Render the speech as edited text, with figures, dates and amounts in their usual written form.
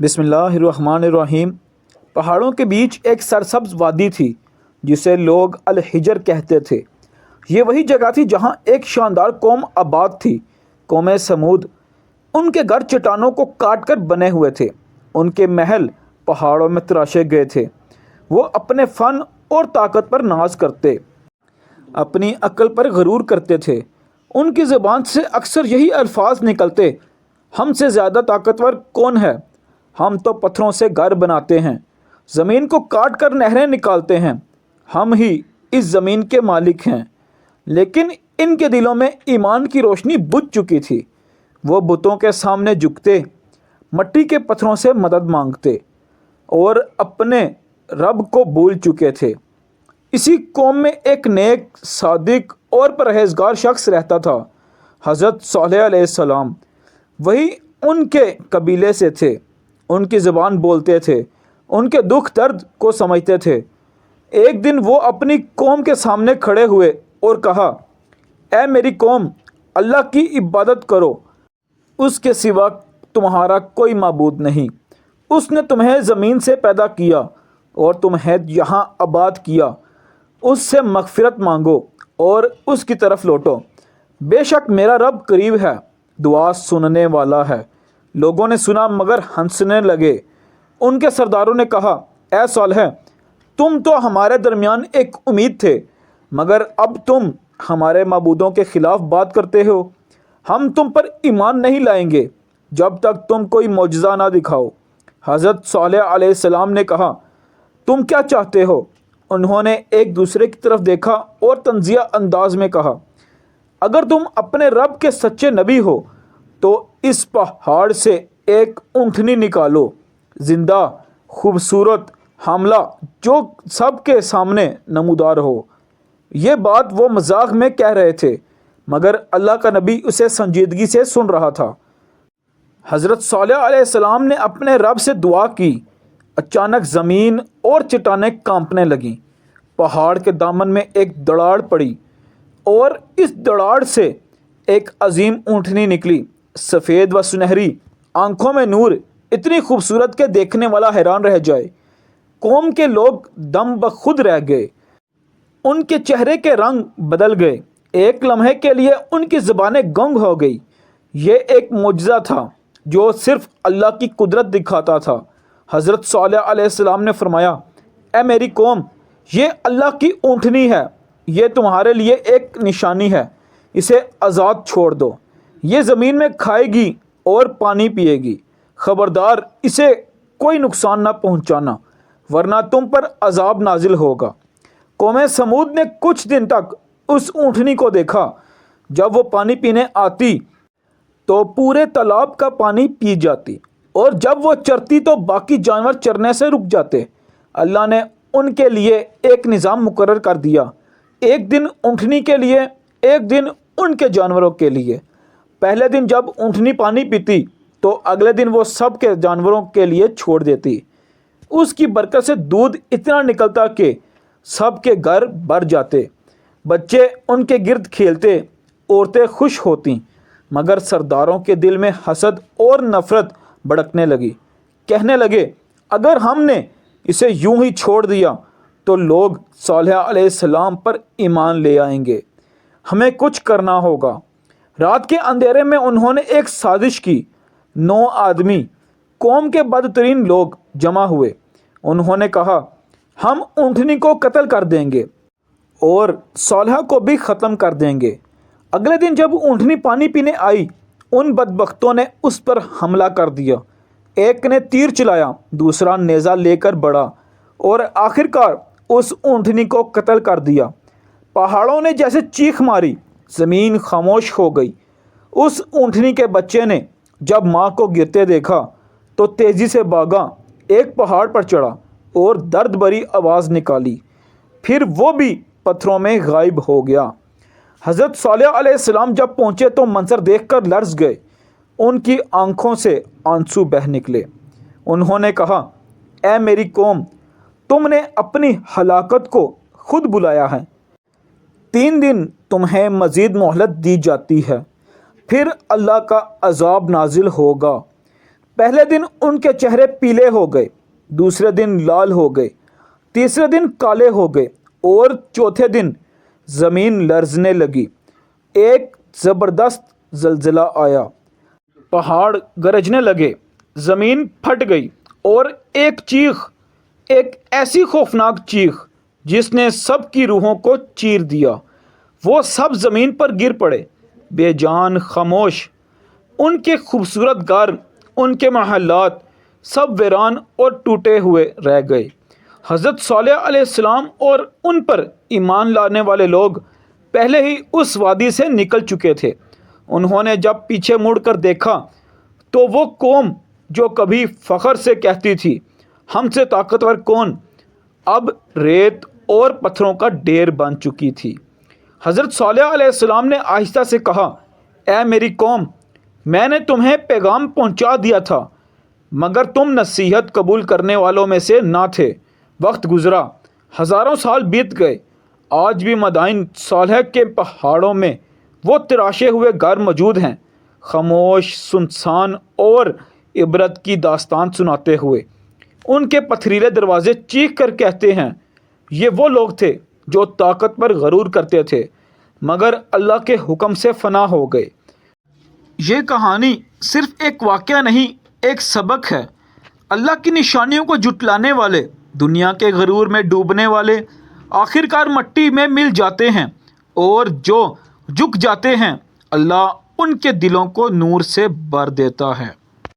بسم اللہ الرحمن الرحیم۔ پہاڑوں کے بیچ ایک سرسبز وادی تھی جسے لوگ الحجر کہتے تھے۔ یہ وہی جگہ تھی جہاں ایک شاندار قوم آباد تھی، قوم سمود۔ ان کے گھر چٹانوں کو کاٹ کر بنے ہوئے تھے، ان کے محل پہاڑوں میں تراشے گئے تھے۔ وہ اپنے فن اور طاقت پر ناز کرتے، اپنی عقل پر غرور کرتے تھے۔ ان کی زبان سے اکثر یہی الفاظ نکلتے: ہم سے زیادہ طاقتور کون ہے؟ ہم تو پتھروں سے گھر بناتے ہیں، زمین کو کاٹ کر نہریں نکالتے ہیں، ہم ہی اس زمین کے مالک ہیں۔ لیکن ان کے دلوں میں ایمان کی روشنی بجھ چکی تھی۔ وہ بتوں کے سامنے جھکتے، مٹی کے پتھروں سے مدد مانگتے اور اپنے رب کو بھول چکے تھے۔ اسی قوم میں ایک نیک، صادق اور پرہیزگار شخص رہتا تھا، حضرت صالح علیہ السلام۔ وہی ان کے قبیلے سے تھے، ان کی زبان بولتے تھے، ان کے دکھ درد کو سمجھتے تھے۔ ایک دن وہ اپنی قوم کے سامنے کھڑے ہوئے اور کہا: اے میری قوم، اللہ کی عبادت کرو، اس کے سوا تمہارا کوئی معبود نہیں۔ اس نے تمہیں زمین سے پیدا کیا اور تمہیں یہاں آباد کیا۔ اس سے مغفرت مانگو اور اس کی طرف لوٹو۔ بے شک میرا رب قریب ہے، دعا سننے والا ہے۔ لوگوں نے سنا مگر ہنسنے لگے۔ ان کے سرداروں نے کہا: اے صالح، تم تو ہمارے درمیان ایک امید تھے، مگر اب تم ہمارے معبودوں کے خلاف بات کرتے ہو۔ ہم تم پر ایمان نہیں لائیں گے جب تک تم کوئی معجزہ نہ دکھاؤ۔ حضرت صالح علیہ السلام نے کہا: تم کیا چاہتے ہو؟ انہوں نے ایک دوسرے کی طرف دیکھا اور طنزیہ انداز میں کہا: اگر تم اپنے رب کے سچے نبی ہو تو اس پہاڑ سے ایک اونٹنی نکالو، زندہ، خوبصورت، حاملہ، جو سب کے سامنے نمودار ہو۔ یہ بات وہ مذاق میں کہہ رہے تھے، مگر اللہ کا نبی اسے سنجیدگی سے سن رہا تھا۔ حضرت صالح علیہ السلام نے اپنے رب سے دعا کی۔ اچانک زمین اور چٹانیں کانپنے لگیں۔ پہاڑ کے دامن میں ایک دراڑ پڑی اور اس دراڑ سے ایک عظیم اونٹنی نکلی، سفید و سنہری، آنکھوں میں نور، اتنی خوبصورت کہ دیکھنے والا حیران رہ جائے۔ قوم کے لوگ دم بخود رہ گئے، ان کے چہرے کے رنگ بدل گئے، ایک لمحے کے لیے ان کی زبانیں گنگ ہو گئی۔ یہ ایک معجزہ تھا جو صرف اللہ کی قدرت دکھاتا تھا۔ حضرت صالح علیہ السلام نے فرمایا: اے میری قوم، یہ اللہ کی اونٹنی ہے، یہ تمہارے لیے ایک نشانی ہے، اسے آزاد چھوڑ دو۔ یہ زمین میں کھائے گی اور پانی پیے گی، خبردار اسے کوئی نقصان نہ پہنچانا، ورنہ تم پر عذاب نازل ہوگا۔ قوم سمود نے کچھ دن تک اس اونٹنی کو دیکھا۔ جب وہ پانی پینے آتی تو پورے تالاب کا پانی پی جاتی، اور جب وہ چرتی تو باقی جانور چرنے سے رک جاتے۔ اللہ نے ان کے لیے ایک نظام مقرر کر دیا، ایک دن اونٹنی کے لیے، ایک دن ان کے جانوروں کے لیے۔ پہلے دن جب اونٹنی پانی پیتی تو اگلے دن وہ سب کے جانوروں کے لیے چھوڑ دیتی۔ اس کی برکت سے دودھ اتنا نکلتا کہ سب کے گھر بھر جاتے، بچے ان کے گرد کھیلتے، عورتیں خوش ہوتیں، مگر سرداروں کے دل میں حسد اور نفرت بھڑکنے لگی۔ کہنے لگے: اگر ہم نے اسے یوں ہی چھوڑ دیا تو لوگ صالح علیہ السلام پر ایمان لے آئیں گے، ہمیں کچھ کرنا ہوگا۔ رات کے اندھیرے میں انہوں نے ایک سازش کی۔ 9 آدمی، قوم کے بدترین لوگ، جمع ہوئے۔ انہوں نے کہا: ہم اونٹنی کو قتل کر دیں گے اور صالح کو بھی ختم کر دیں گے۔ اگلے دن جب اونٹنی پانی پینے آئی، ان بدبختوں نے اس پر حملہ کر دیا۔ ایک نے تیر چلایا، دوسرا نیزہ لے کر بڑھا اور آخرکار اس اونٹنی کو قتل کر دیا۔ پہاڑوں نے جیسے چیخ ماری، زمین خاموش ہو گئی۔ اس اونٹنی کے بچے نے جب ماں کو گرتے دیکھا تو تیزی سے بھاگا، ایک پہاڑ پر چڑھا اور درد بھری آواز نکالی، پھر وہ بھی پتھروں میں غائب ہو گیا۔ حضرت صالح علیہ السلام جب پہنچے تو منظر دیکھ کر لرز گئے، ان کی آنکھوں سے آنسو بہہ نکلے۔ انہوں نے کہا: اے میری قوم، تم نے اپنی ہلاکت کو خود بلایا ہے۔ 3 دن تمہیں مزید مہلت دی جاتی ہے، پھر اللہ کا عذاب نازل ہوگا۔ پہلے دن ان کے چہرے پیلے ہو گئے، دوسرے دن لال ہو گئے، تیسرے دن کالے ہو گئے اور چوتھے دن زمین لرزنے لگی۔ ایک زبردست زلزلہ آیا، پہاڑ گرجنے لگے، زمین پھٹ گئی اور ایک چیخ، ایک ایسی خوفناک چیخ جس نے سب کی روحوں کو چیر دیا۔ وہ سب زمین پر گر پڑے، بے جان، خاموش۔ ان کے خوبصورت گھر، ان کے محلات سب ویران اور ٹوٹے ہوئے رہ گئے۔ حضرت صالح علیہ السلام اور ان پر ایمان لانے والے لوگ پہلے ہی اس وادی سے نکل چکے تھے۔ انہوں نے جب پیچھے مڑ کر دیکھا تو وہ قوم جو کبھی فخر سے کہتی تھی ہم سے طاقتور کون، اب ریت اور پتھروں کا ڈھیر بن چکی تھی۔ حضرت صالح علیہ السلام نے آہستہ سے کہا، اے میری قوم، میں نے تمہیں پیغام پہنچا دیا تھا مگر تم نصیحت قبول کرنے والوں میں سے نہ تھے۔ وقت گزرا، ہزاروں سال بیت گئے، آج بھی مدائن صالح کے پہاڑوں میں وہ تراشے ہوئے گھر موجود ہیں، خاموش، سنسان اور عبرت کی داستان سناتے ہوئے۔ ان کے پتھریلے دروازے چیخ کر کہتے ہیں، یہ وہ لوگ تھے جو طاقت پر غرور کرتے تھے مگر اللہ کے حکم سے فنا ہو گئے۔ یہ کہانی صرف ایک واقعہ نہیں، ایک سبق ہے۔ اللہ کی نشانیوں کو جھٹلانے والے، دنیا کے غرور میں ڈوبنے والے آخرکار مٹی میں مل جاتے ہیں، اور جو جھک جاتے ہیں اللہ ان کے دلوں کو نور سے بھر دیتا ہے۔